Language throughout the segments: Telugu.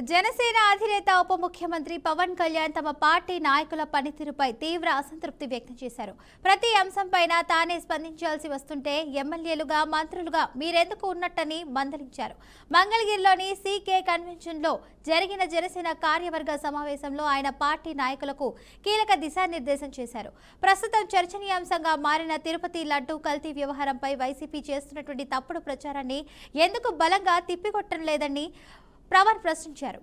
జనసేన అధినేత ఉప ముఖ్యమంత్రి పవన్ కళ్యాణ్ తమ పార్టీ నాయకుల పనితీరుపై తీవ్ర అసంతృప్తి వ్యక్తం చేశారు. ప్రతి అంశంపైన తానే స్పందించాల్సి వస్తుంటే ఎమ్మెల్యేలుగా మంత్రులుగా మీరెందుకు ఉన్నట్టని మందలించారు. మంగళగిరిలోని సీకే కన్వెన్షన్లో జరిగిన జనసేన కార్యవర్గ సమావేశంలో ఆయన పార్టీ నాయకులకు కీలక దిశానిర్దేశం చేశారు. ప్రస్తుతం చర్చనీయాంశంగా మారిన తిరుపతి లడ్డూ కల్తీ వ్యవహారంపై వైసీపీ చేస్తున్నటువంటి తప్పుడు ప్రచారాన్ని ఎందుకు బలంగా తిప్పికొట్టడం లేదని పవన్ ప్రశ్నించారు.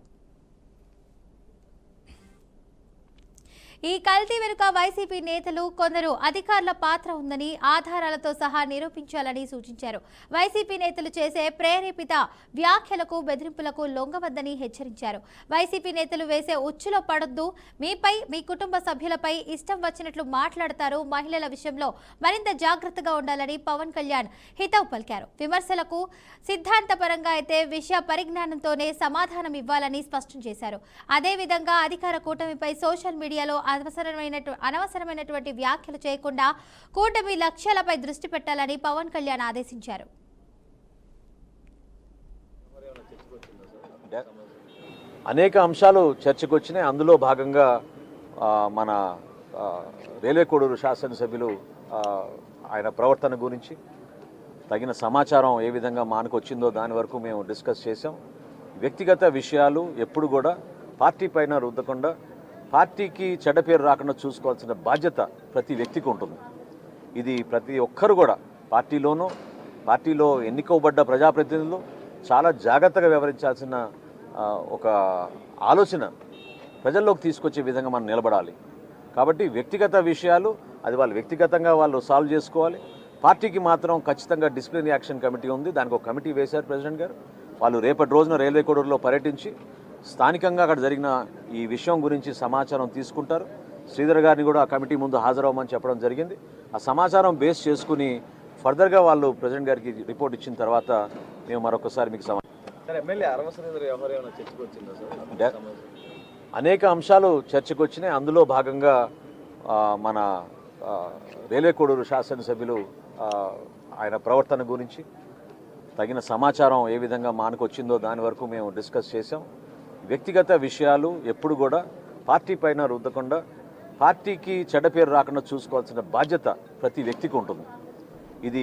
ఈ కల్తీ వెనుక వైసీపీ నేతలు కొందరు అధికారుల పాత్ర ఉందని ఆధారాలతో సహా నిరూపించాలని సూచించారు. వైసీపీ నేతలు చేసే ప్రేరేపిత వ్యాఖ్యలకు బెదిరింపులకు లొంగవద్దని హెచ్చరించారు. వైసీపీ నేతలు వేసే ఉచ్చులో పడొద్దు, మీపై మీ కుటుంబ సభ్యులపై ఇష్టం వచ్చినట్లు మాట్లాడతారు, మహిళల విషయంలో మరింత జాగ్రత్తగా ఉండాలని పవన్ కళ్యాణ్ హితవు పలికారు. విమర్శలకు సిద్ధాంతపరంగా అయితే విషయ పరిజ్ఞానంతోనే సమాధానం ఇవ్వాలని స్పష్టం చేశారు. అదేవిధంగా అధికార కూటమిపై సోషల్ మీడియాలో అనవసరమైనటువంటి వ్యాఖ్యలు చేయకుండా కూటమి లక్ష్యాలపై దృష్టి పెట్టాలని పవన్ కళ్యాణ్ ఆదేశించారు. అనేక అంశాలు చర్చకు వచ్చినాయి. అందులో భాగంగా మన రైల్వే కోడూరు శాసనసభ్యులు ఆయన ప్రవర్తన గురించి తగిన సమాచారం ఏ విధంగా మానకొచ్చిందో దాని వరకు మేము డిస్కస్ చేసాం. వ్యక్తిగత విషయాలు ఎప్పుడు కూడా పార్టీ పైన రుద్దకుండా పార్టీకి చెడ్డ పేరు రాకుండా చూసుకోవాల్సిన బాధ్యత ప్రతి వ్యక్తికి ఉంటుంది. ఇది ప్రతి ఒక్కరు కూడా పార్టీలో ఎన్నికబడ్డ ప్రజాప్రతినిధులు చాలా జాగ్రత్తగా వ్యవహరించాల్సిన ఒక ఆలోచన ప్రజల్లోకి తీసుకొచ్చే విధంగా మనం నిలబడాలి. కాబట్టి వ్యక్తిగత విషయాలు అది వాళ్ళు వ్యక్తిగతంగా వాళ్ళు సాల్వ్ చేసుకోవాలి. పార్టీకి మాత్రం ఖచ్చితంగా డిసిప్లినరీ యాక్షన్ కమిటీ ఉంది. దానికి ఒక కమిటీ వేశారు ప్రెసిడెంట్ గారు. వాళ్ళు రేపటి రోజున రైల్వే కోడూరులో పర్యటించి స్థానికంగా అక్కడ జరిగిన ఈ విషయం గురించి సమాచారం తీసుకుంటారు. శ్రీధర్ గారిని కూడా ఆ కమిటీ ముందు హాజరవ్వమని చెప్పడం జరిగింది. ఆ సమాచారం బేస్ చేసుకుని ఫర్దర్గా వాళ్ళు ప్రెసిడెంట్ గారికి రిపోర్ట్ ఇచ్చిన తర్వాత మేము మరొకసారి మీకు అనేక అంశాలు చర్చకు వచ్చినాయి. అందులో భాగంగా మన రైల్వే కోడూరు శాసనసభ్యులు ఆయన ప్రవర్తన గురించి తగిన సమాచారం ఏ విధంగా మానకొచ్చిందో దాని వరకు మేము డిస్కస్ చేసాం. వ్యక్తిగత విషయాలు ఎప్పుడు కూడా పార్టీ పైన రుద్దకుండా పార్టీకి చెడ్డ పేరు రాకుండా చూసుకోవాల్సిన బాధ్యత ప్రతి వ్యక్తికి ఉంటుంది. ఇది